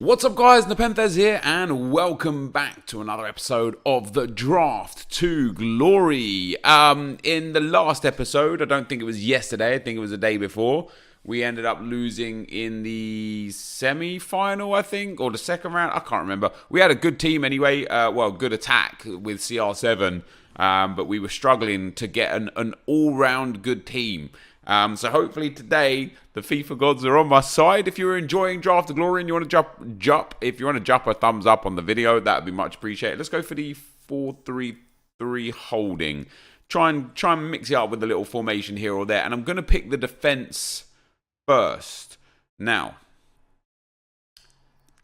What's up guys, NepentheZ here and welcome back to another episode of the Draft to Glory. In the last episode, I don't think it was yesterday, I think it was the day before, we ended up losing in the semi-final, I think, or the second round, I can't remember. We had a good team anyway, good attack with CR7, but we were struggling to get an all-round good team. So hopefully today the FIFA gods are on my side. If you're enjoying Draft to Glory and you want to jump, if you want to jump a thumbs up on the video, that would be much appreciated. Let's go for the 4-3-3 holding. Try and mix it up with a little formation here or there. And I'm going to pick the defense first. Now,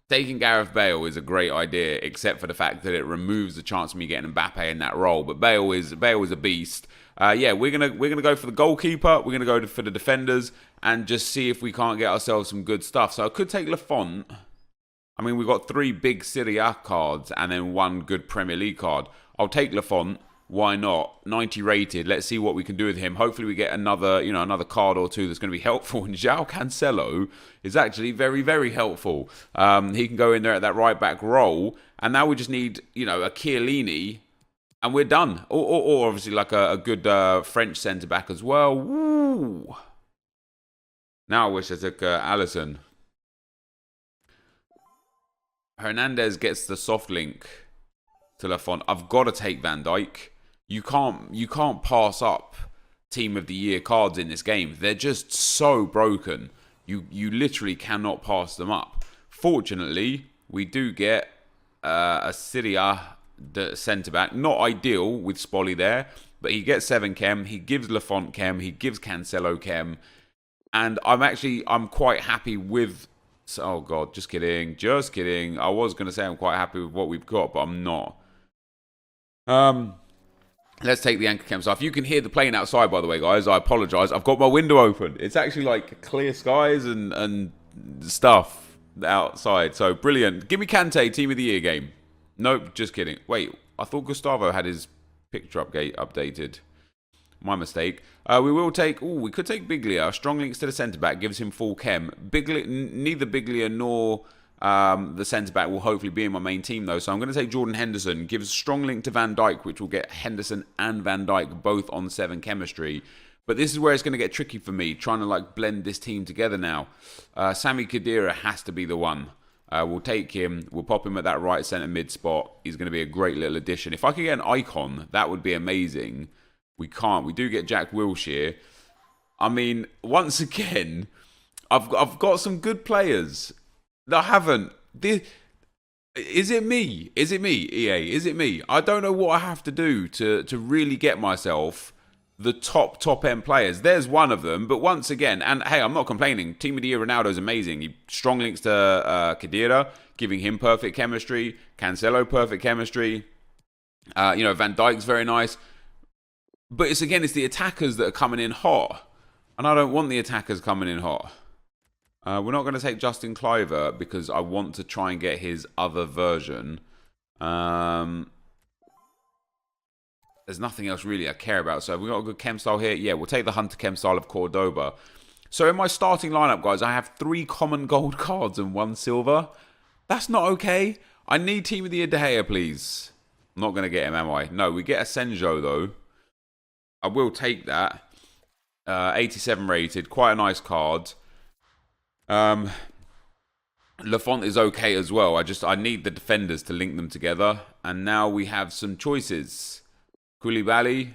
taking Gareth Bale is a great idea, except for the fact that it removes the chance of me getting Mbappe in that role. But Bale is a beast. We're gonna go for the goalkeeper. We're gonna go for the defenders and just see if we can't get ourselves some good stuff. So I could take Lafont. I mean, we've got 3 big Serie A cards and then 1 good Premier League card. I'll take Lafont. Why not? 90 rated. Let's see what we can do with him. Hopefully we get another card or two that's going to be helpful. And João Cancelo is actually very, very helpful. He can go in there at that right back role. And now we just need, a Chiellini. And we're done. Or obviously like a good French centre-back as well. Woo! Now I wish I took Alisson. Hernandez gets the soft link to Lafont. I've got to take Van Dijk. You can't pass up Team of the Year cards in this game. They're just so broken. You literally cannot pass them up. Fortunately, we do get a Serie A the centre-back, not ideal with Spolly there, but he gets 7 chem, he gives Lafont chem, he gives Cancelo chem, and I'm quite happy with, oh god, just kidding, I was going to say I'm quite happy with what we've got, but I'm not. Let's take the anchor chem stuff. You can hear the plane outside, by the way, guys, I apologise, I've got my window open, it's actually like clear skies and stuff outside, so brilliant. Give me Kante, Team of the Year game. Nope, just kidding. Wait, I thought Gustavo had his picture updated. My mistake. We could take Biglia. Strong links to the centre-back gives him full chem. Neither Biglia nor the centre-back will hopefully be in my main team, though. So I'm going to take Jordan Henderson. Gives strong link to Van Dijk, which will get Henderson and Van Dijk both on 7 chemistry. But this is where it's going to get tricky for me, trying to blend this team together now. Sami Khedira has to be the one. We'll take him. We'll pop him at that right centre mid spot. He's going to be a great little addition. If I could get an icon, that would be amazing. We can't. We do get Jack Wilshere. I mean, once again, I've got some good players that I haven't. Is it me? Is it me, EA? Is it me? I don't know what I have to do to really get myself the top end players. There's one of them, but once again, and hey, I'm not complaining. Team of the Year Ronaldo's amazing. He strong links to Khedira, giving him perfect chemistry. Cancelo perfect chemistry. Van Dijk's very nice. But it's the attackers that are coming in hot, and I don't want the attackers coming in hot. We're not going to take Justin Kluivert because I want to try and get his other version. There's nothing else really I care about. So have we got a good chem style here? Yeah, we'll take the Hunter chem style of Cordoba. So in my starting lineup, guys, I have 3 common gold cards and 1 silver. That's not okay. I need Team of the Year De Gea, please. I'm not going to get him, am I? No, we get Asenjo, though. I will take that. 87 rated. Quite a nice card. Lafont is okay as well. I need the defenders to link them together. And now we have some choices. Koulibaly,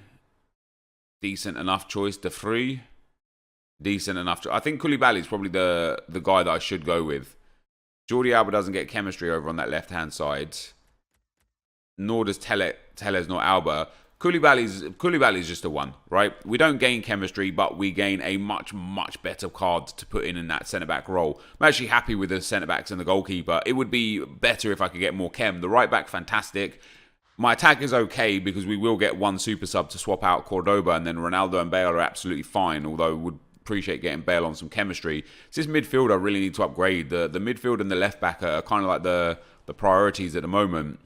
decent enough choice. De Vrij, decent enough. I think Koulibaly is probably the guy that I should go with. Jordi Alba doesn't get chemistry over on that left-hand side. Nor does Telles nor Alba. Koulibaly's just a 1, right? We don't gain chemistry, but we gain a much, much better card to put in that centre-back role. I'm actually happy with the centre-backs and the goalkeeper. It would be better if I could get more chem. The right-back, fantastic. My attack is okay because we will get 1 super sub to swap out Cordoba, and then Ronaldo and Bale are absolutely fine, although would appreciate getting Bale on some chemistry. It's this midfield I really need to upgrade. The midfield and the left back are kind of like the priorities at the moment.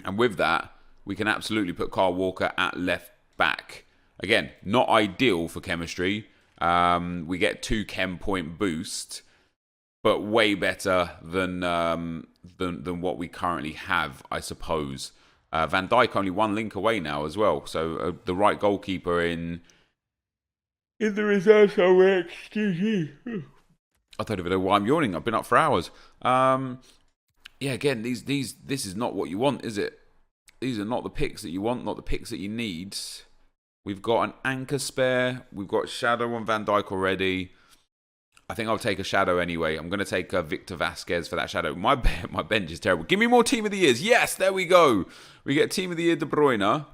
And with that, we can absolutely put Kyle Walker at left back. Again, not ideal for chemistry. We get 2 chem point boost. but way better than what we currently have, I suppose. Van Dijk only one link away now as well, so the right goalkeeper in the reserve somewhere. Excuse me. I don't even know why I'm yawning. I've been up for hours. Yeah, again, this is not what you want, is it? These are not the picks that you want, not the picks that you need. We've got an anchor spare. We've got Shadow on Van Dijk already. I think I'll take a Shadow anyway. I'm going to take Victor Vasquez for that Shadow. My bench is terrible. Give me more Team of the Years. Yes, there we go. We get Team of the Year De Bruyne.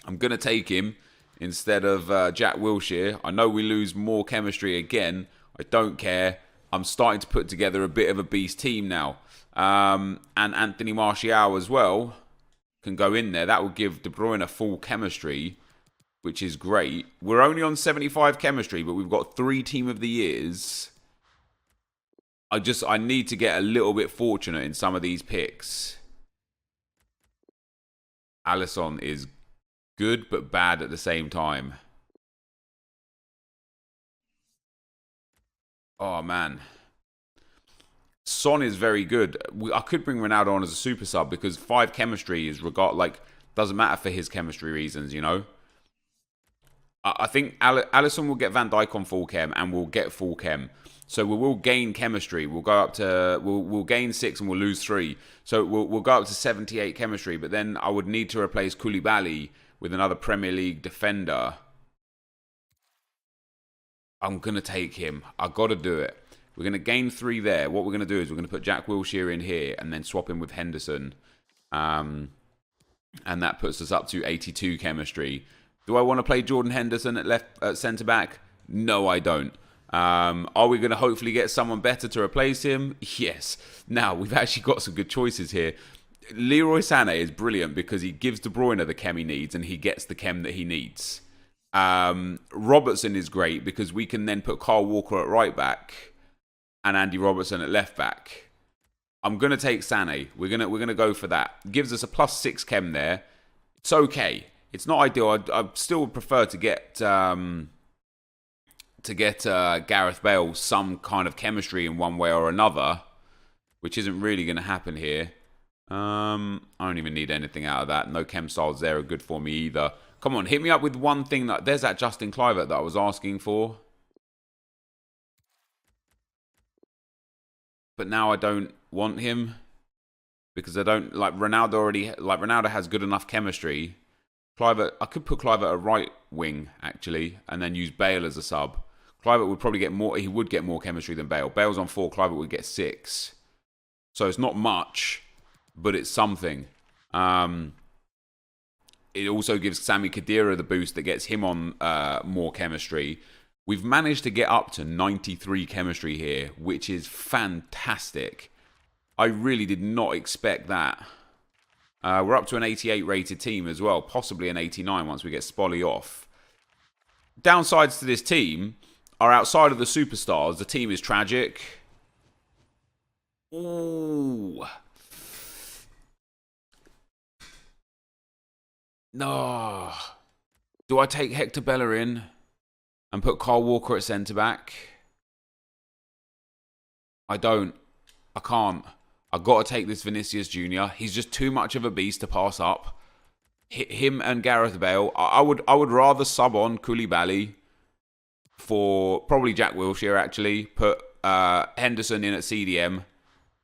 I'm going to take him instead of Jack Wilshere. I know we lose more chemistry again. I don't care. I'm starting to put together a bit of a beast team now. And Anthony Martial as well can go in there. That will give De Bruyne full chemistry, which is great. We're only on 75 chemistry, but we've got 3 Team of the Years. I need to get a little bit fortunate in some of these picks. Alisson is good, but bad at the same time. Oh, man. Son is very good. I could bring Ronaldo on as a super sub because 5 chemistry is doesn't matter for his chemistry reasons, you know. I think Alisson will get Van Dijk on full chem and we'll get full chem. So we will gain chemistry. We'll go up to we'll gain 6 and we'll lose 3. So we'll go up to 78 chemistry. But then I would need to replace Koulibaly with another Premier League defender. I'm gonna take him. I gotta do it. We're going to gain 3 there. What we're going to do is we're going to put Jack Wilshere in here and then swap him with Henderson. And that puts us up to 82 chemistry. Do I want to play Jordan Henderson at centre-back? No, I don't. Are we going to hopefully get someone better to replace him? Yes. Now, we've actually got some good choices here. Leroy Sané is brilliant because he gives De Bruyne the chem he needs and he gets the chem that he needs. Robertson is great because we can then put Kyle Walker at right back and Andy Robertson at left back. I'm gonna take Sané. We're gonna go for that. Gives us a +6 chem there. It's okay. It's not ideal. I still would prefer to get Gareth Bale some kind of chemistry in one way or another, which isn't really gonna happen here. I don't even need anything out of that. No chem styles there are good for me either. Come on, hit me up with one thing. There's that Justin Kluivert that I was asking for. But now I don't want him because I don't like Ronaldo already. Like Ronaldo has good enough chemistry. Kluivert, I could put Kluivert at right wing actually, and then use Bale as a sub. Kluivert would probably get more. He would get more chemistry than Bale. Bale's on 4. Kluivert would get 6. So it's not much, but it's something. It also gives Sami Khedira the boost that gets him on more chemistry. We've managed to get up to 93 chemistry here, which is fantastic. I really did not expect that. We're up to an 88 rated team as well, possibly an 89 once we get Spolly off. Downsides to this team are outside of the superstars. The team is tragic. Ooh. No. Do I take Hector Bellerin and put Kyle Walker at centre-back? I don't. I can't. I've got to take this Vinicius Jr. He's just too much of a beast to pass up. Him and Gareth Bale. I would rather sub on Koulibaly for probably Jack Wilshere, actually. Put Henderson in at CDM.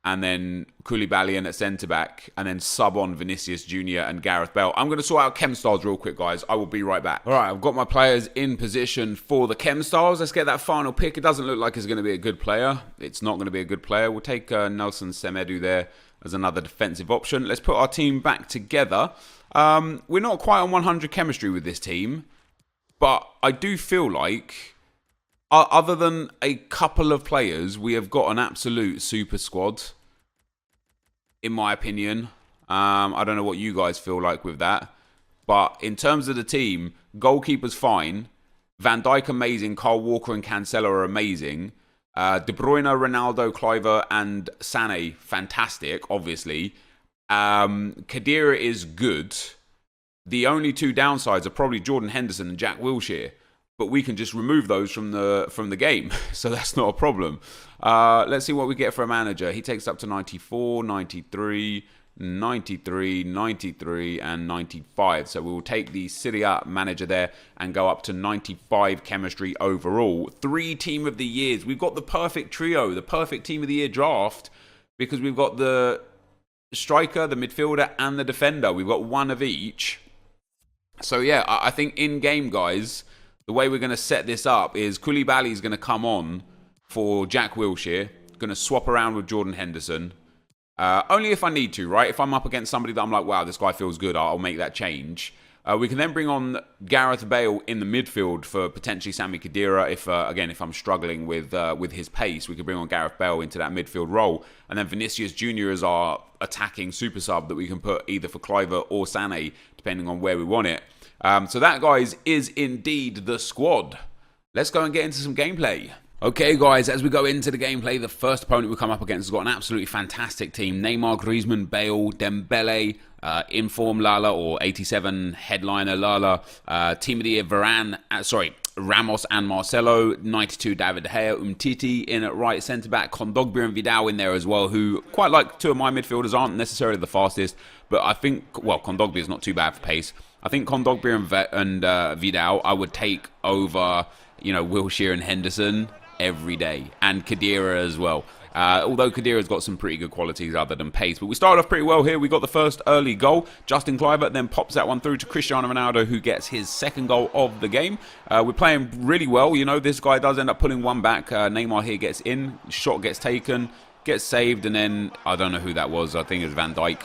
And then Koulibaly in at centre-back. And then sub on Vinicius Jr. and Gareth Bale. I'm going to sort out chem styles real quick, guys. I will be right back. All right, I've got my players in position for the chem styles. Let's get that final pick. It doesn't look like it's going to be a good player. It's not going to be a good player. We'll take Nelson Semedo there as another defensive option. Let's put our team back together. We're not quite on 100 chemistry with this team. But I do feel like, other than a couple of players, we have got an absolute super squad, in my opinion. I don't know what you guys feel like with that. But in terms of the team, goalkeeper's fine. Van Dijk amazing. Kyle Walker and Cancelo are amazing. De Bruyne, Ronaldo, Kluivert and Sané, fantastic, obviously. Khedira is good. The only 2 downsides are probably Jordan Henderson and Jack Wilshere. but we can just remove those from the game. So that's not a problem. Let's see what we get for a manager. He takes up to 94, 93, 93, 93, and 95. So we will take the Serie A manager there and go up to 95 chemistry overall. 3 team of the years. We've got the perfect trio, the perfect team of the year draft, because we've got the striker, the midfielder, and the defender. We've got one of each. So yeah, I think in game, guys, the way we're going to set this up is Koulibaly is going to come on for Jack Wilshere. Going to swap around with Jordan Henderson. Only if I need to, right? If I'm up against somebody that I'm like, wow, this guy feels good, I'll make that change. We can then bring on Gareth Bale in the midfield for potentially Sami Khedira. If I'm struggling with his pace, we could bring on Gareth Bale into that midfield role. And then Vinicius Jr. is our attacking super sub that we can put either for Kluivert or Sané, depending on where we want it. So that, guys, is indeed the squad. Let's go and get into some gameplay. Okay, guys, as we go into the gameplay, the first opponent we come up against has got an absolutely fantastic team. Neymar, Griezmann, Bale, Dembele, Inform Lala, or 87 headliner Lala, Team of the Year Varane, Ramos and Marcelo, 92 David De Gea, Umtiti in at right centre-back, Kondogbia and Vidal in there as well, who, quite like 2 of my midfielders, aren't necessarily the fastest, but I think, well, Kondogbia is not too bad for pace. I think Kondogbia and Vidal I would take over, Wilshere and Henderson every day, and Khedira as well. Although Khedira's got some pretty good qualities other than pace. But we started off pretty well here. We got the first early goal. Justin Kluivert then pops that one through to Cristiano Ronaldo, who gets his second goal of the game. We're playing really well. This guy does end up pulling one back. Neymar here gets in. Shot gets taken, gets saved, and then I don't know who that was. I think it was Van Dijk.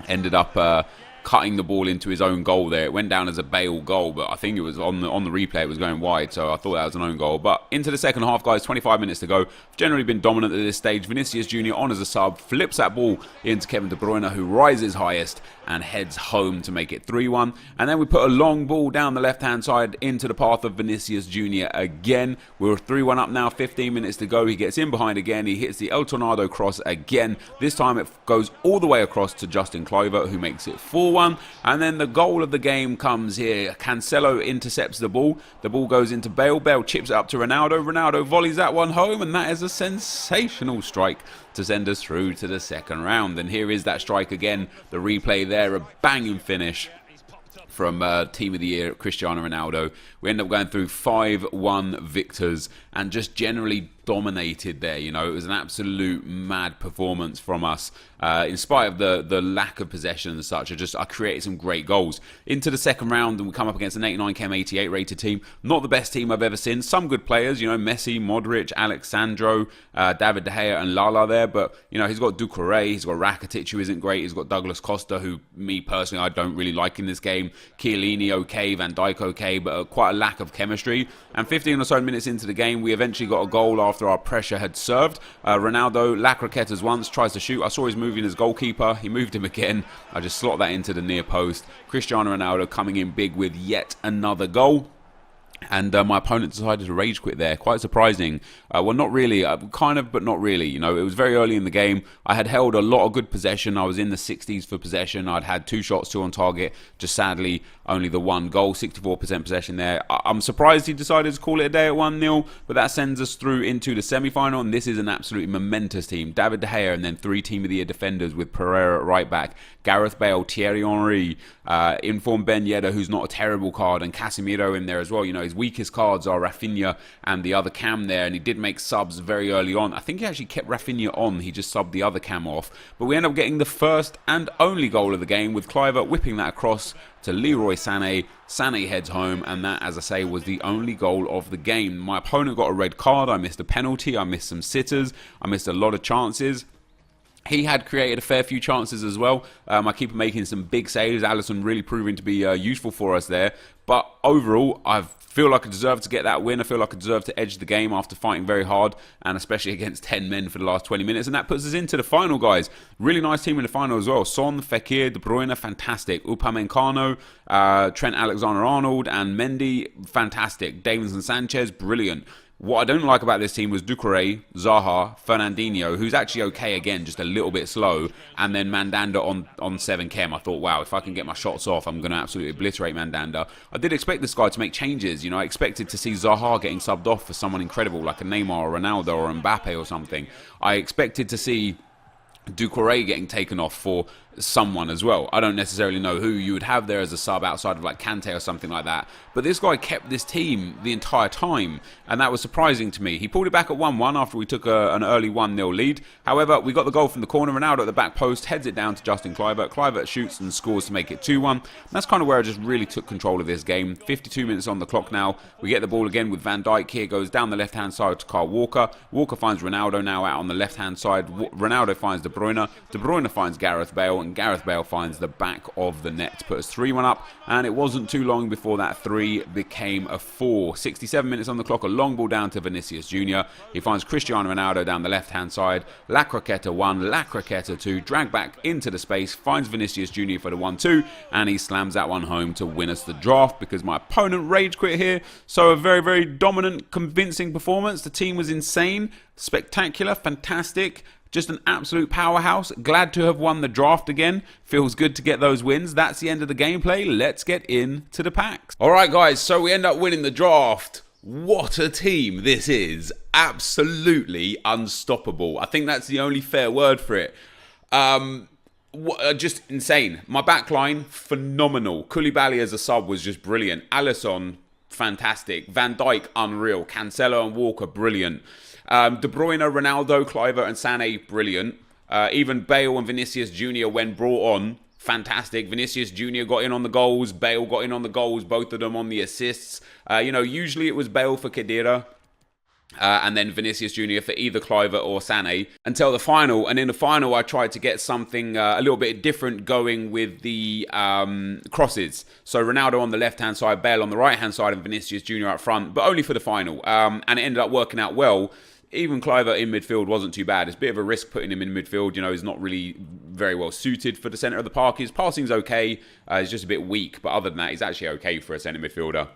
Ended up cutting the ball into his own goal there. It went down as a Bale goal, but I think it was on the replay, it was going wide, so I thought that was an own goal. But into the second half, guys, 25 minutes to go. Generally been dominant at this stage. Vinicius Jr. on as a sub, flips that ball into Kevin De Bruyne, who rises highest and heads home to make it 3-1. And then we put a long ball down the left-hand side into the path of Vinicius Jr. again. We're 3-1 up now, 15 minutes to go. He gets in behind again. He hits the El Tornado cross again. This time it goes all the way across to Justin Kluivert, who makes it 4-1. And then the goal of the game comes here. Cancelo intercepts the ball. The ball goes into Bale. Bale chips it up to Ronaldo. Ronaldo volleys that one home, and that is a sensational strike to send us through to the second round. And here is that strike again. The replay there, a banging finish from Team of the Year, Cristiano Ronaldo. We end up going through 5-1 victors and just generally dominated there. It was an absolute mad performance from us. In spite of the lack of possession and such, I created some great goals. Into the second round, and we come up against an 89 chem 88 rated team. Not the best team I've ever seen. Some good players, Messi, Modric, Alexandro, David De Gea and Lala there, but he's got Doucouré, he's got Rakitic, who isn't great, he's got Douglas Costa, who me personally I don't really like in this game. Chiellini okay, Van Dijk okay, but quite a lack of chemistry. And 15 or so minutes into the game, we eventually got a goal after our pressure had served. Ronaldo, La Croquetas once, tries to shoot. I saw his moving as goalkeeper. He moved him again. I just slot that into the near post. Cristiano Ronaldo coming in big with yet another goal. And my opponent decided to rage quit there. Quite surprising. Well, not really. Kind of, but not really. It was very early in the game. I had held a lot of good possession. I was in the 60s for possession. I'd had 2 shots, 2 on target. Just sadly, only the 1 goal. 64% possession there. I'm surprised he decided to call it a day at 1-0. But that sends us through into the semi-final. And this is an absolutely momentous team. David De Gea and then 3 Team of the Year defenders with Pereira at right back. Gareth Bale, Thierry Henry, Inform Ben Yedder, who's not a terrible card, and Casemiro in there as well. His weakest cards are Rafinha and the other Cam there, and he did make subs very early on. I think he actually kept Rafinha on. He just subbed the other Cam off. But we end up getting the first and only goal of the game with Kluivert whipping that across to Leroy Sané. Sané heads home, and that, as I say, was the only goal of the game. My opponent got a red card. I missed a penalty. I missed some sitters. I missed a lot of chances. He had created a fair few chances as well. I keep making some big saves. Alisson really proving to be useful for us there. But overall, I feel like I deserve to get that win. I feel like I deserve to edge the game after fighting very hard, and especially against 10 men for the last 20 minutes. And that puts us into the final, guys. Really nice team in the final as well. Son, Fekir, De Bruyne, fantastic. Upamecano, Trent Alexander-Arnold, and Mendy, fantastic. Davinson Sanchez, brilliant. What I don't like about this team was Doucouré, Zaha, Fernandinho, who's actually okay again, just a little bit slow, and then Mandanda on 7 chem. I thought, wow, if I can get my shots off, I'm going to absolutely obliterate Mandanda. I did expect this guy to make changes. You know, I expected to see Zaha getting subbed off for someone incredible, like a Neymar or Ronaldo or Mbappe or something. I expected to see Doucouré getting taken off for someone as well. I don't necessarily know who you would have there as a sub outside of like Kante or something like that. But this guy kept this team the entire time, and that was surprising to me. He pulled it back at 1-1 after we took an early 1-0 lead. However, we got the goal from the corner. Ronaldo at the back post heads it down to Justin Kluivert. Kluivert shoots and scores to make it 2-1. That's kind of where I just really took control of this game. 52 minutes on the clock now. We get the ball again with Van Dijk here. Goes down the left-hand side to Kyle Walker. Walker finds Ronaldo now out on the left-hand side. Ronaldo finds De Bruyne. De Bruyne finds Gareth Bale, and Gareth Bale finds the back of the net to put us 3-1 up, and it wasn't too long before that 3 became a 4. 67 minutes on the clock, a long ball down to Vinicius Jr. He finds Cristiano Ronaldo down the left-hand side. La Croqueta 1, La Croqueta 2, drag back into the space, finds Vinicius Jr. for the 1-2, and he slams that one home to win us the draft because my opponent rage quit here. So a very, very dominant, convincing performance. The team was insane, spectacular, fantastic. Just an absolute powerhouse. Glad to have won the draft again. Feels good to get those wins. That's the end of the gameplay. Let's get into the packs. All right, guys. So we end up winning the draft. What a team this is. Absolutely unstoppable. I think that's the only fair word for it. Just insane. My backline, phenomenal. Koulibaly as a sub was just brilliant. Alisson, fantastic. Van Dijk, unreal. Cancelo and Walker, brilliant. De Bruyne, Ronaldo, Kluivert and Sané, brilliant. Even Bale and Vinicius Jr. when brought on, fantastic. Vinicius Jr. got in on the goals. Bale got in on the goals. Both of them on the assists. Usually it was Bale for Khedira. And then Vinicius Jr. for either Kluivert or Sané until the final. And in the final, I tried to get something a little bit different going with the crosses. So Ronaldo on the left-hand side, Bale on the right-hand side, and Vinicius Jr. up front, but only for the final. And it ended up working out well. Even Kluivert in midfield wasn't too bad. It's a bit of a risk putting him in midfield. You know, he's not really very well suited for the centre of the park. His passing's okay. He's just a bit weak. But other than that, he's actually okay for a centre midfielder.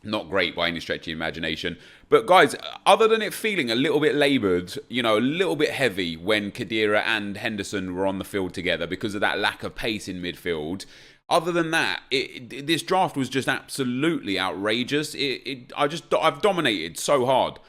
Not great by any stretch of the imagination. But guys, other than it feeling a little bit laboured, a little bit heavy when Khedira and Henderson were on the field together because of that lack of pace in midfield, other than that, this draft was just absolutely outrageous. I've dominated so hard.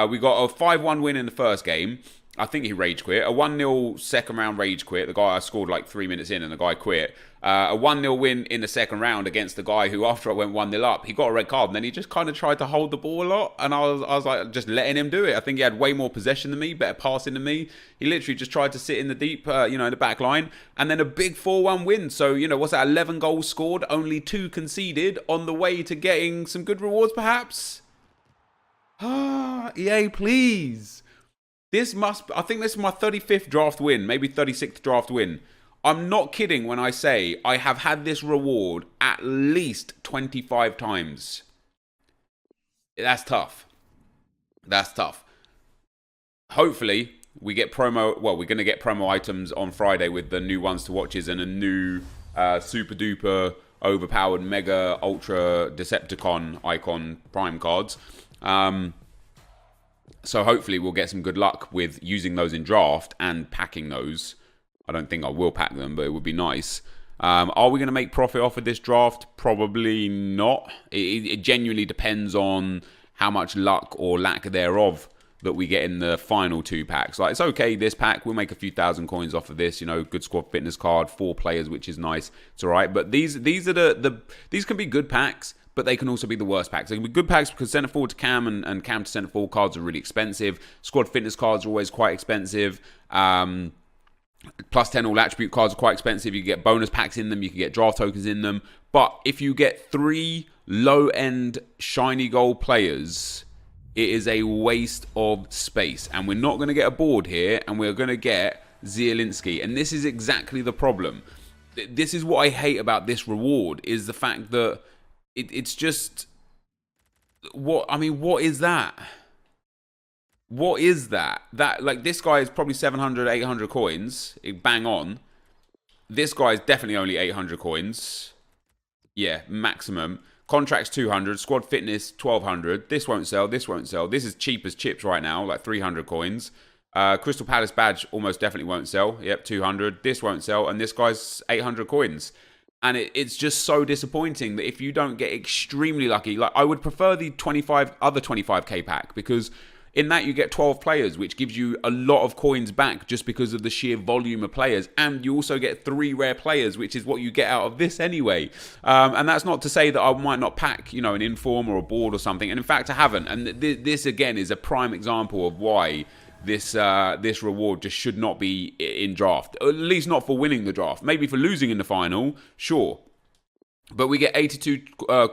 We got a 5-1 win in the first game. I think he rage quit. A 1-0 second round rage quit. The guy I scored like 3 minutes in and the guy quit. A 1-0 win in the second round against the guy who, after I went 1-0 up, he got a red card and then he just kind of tried to hold the ball a lot. And I was like, just letting him do it. I think he had way more possession than me, better passing than me. He literally just tried to sit in the deep, in the back line. And then a big 4-1 win. So, what's that? 11 goals scored, only 2 conceded, on the way to getting some good rewards perhaps? EA, please. I think this is my 35th draft win, maybe 36th draft win. I'm not kidding when I say I have had this reward at least 25 times. That's tough. That's tough. Hopefully, we get promo. Well, we're going to get promo items on Friday with the new ones to watches and a new super duper overpowered mega ultra Decepticon icon prime cards. So hopefully we'll get some good luck with using those in draft and packing those. I don't think I will pack them, but it would be nice. Are we going to make profit off of this draft? Probably not. It genuinely depends on how much luck or lack thereof that we get in the final 2 packs. Like, it's okay, this pack, we'll make a few thousand coins off of this, good squad fitness card, 4 players, which is nice. It's all right. But these are these can be good packs, but they can also be the worst packs. They can be good packs because centre forward to Cam and Cam to centre forward cards are really expensive. Squad fitness cards are always quite expensive. Plus 10 all attribute cards are quite expensive. You can get bonus packs in them. You can get draft tokens in them. But if you get 3 low-end shiny gold players, it is a waste of space. And we're not going to get a board here, and we're going to get Zielinski. And this is exactly the problem. This is what I hate about this reward, is the fact that it's just... what is that? What is that? This guy is probably 700, 800 coins. Bang on. This guy is definitely only 800 coins. Yeah, maximum. Contracts 200, squad fitness 1200. This won't sell. This won't sell. This is cheap as chips right now, like 300 coins. Crystal Palace badge almost definitely won't sell. Yep, 200. This won't sell, and this guy's 800 coins. And it's just so disappointing that if you don't get extremely lucky, like I would prefer the 25k pack, because in that you get 12 players, which gives you a lot of coins back just because of the sheer volume of players. And you also get 3 rare players, which is what you get out of this anyway. And that's not to say that I might not pack, you know, an inform or a board or something. And in fact, I haven't. And this again is a prime example of why this reward just should not be in draft. At least not for winning the draft. Maybe for losing in the final, sure. But we get 82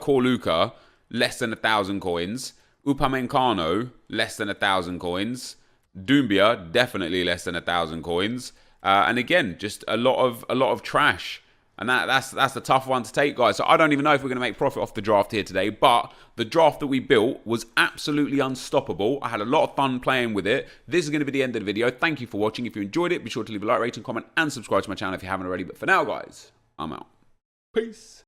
core Luca, less than 1,000 coins. Upamecano, less than 1,000 coins. Doumbia, definitely less than 1,000 coins. And again, just a lot of trash. And that's a tough one to take, guys. So I don't even know if we're going to make profit off the draft here today. But the draft that we built was absolutely unstoppable. I had a lot of fun playing with it. This is going to be the end of the video. Thank you for watching. If you enjoyed it, be sure to leave a like, rating, comment, and subscribe to my channel if you haven't already. But for now, guys, I'm out. Peace.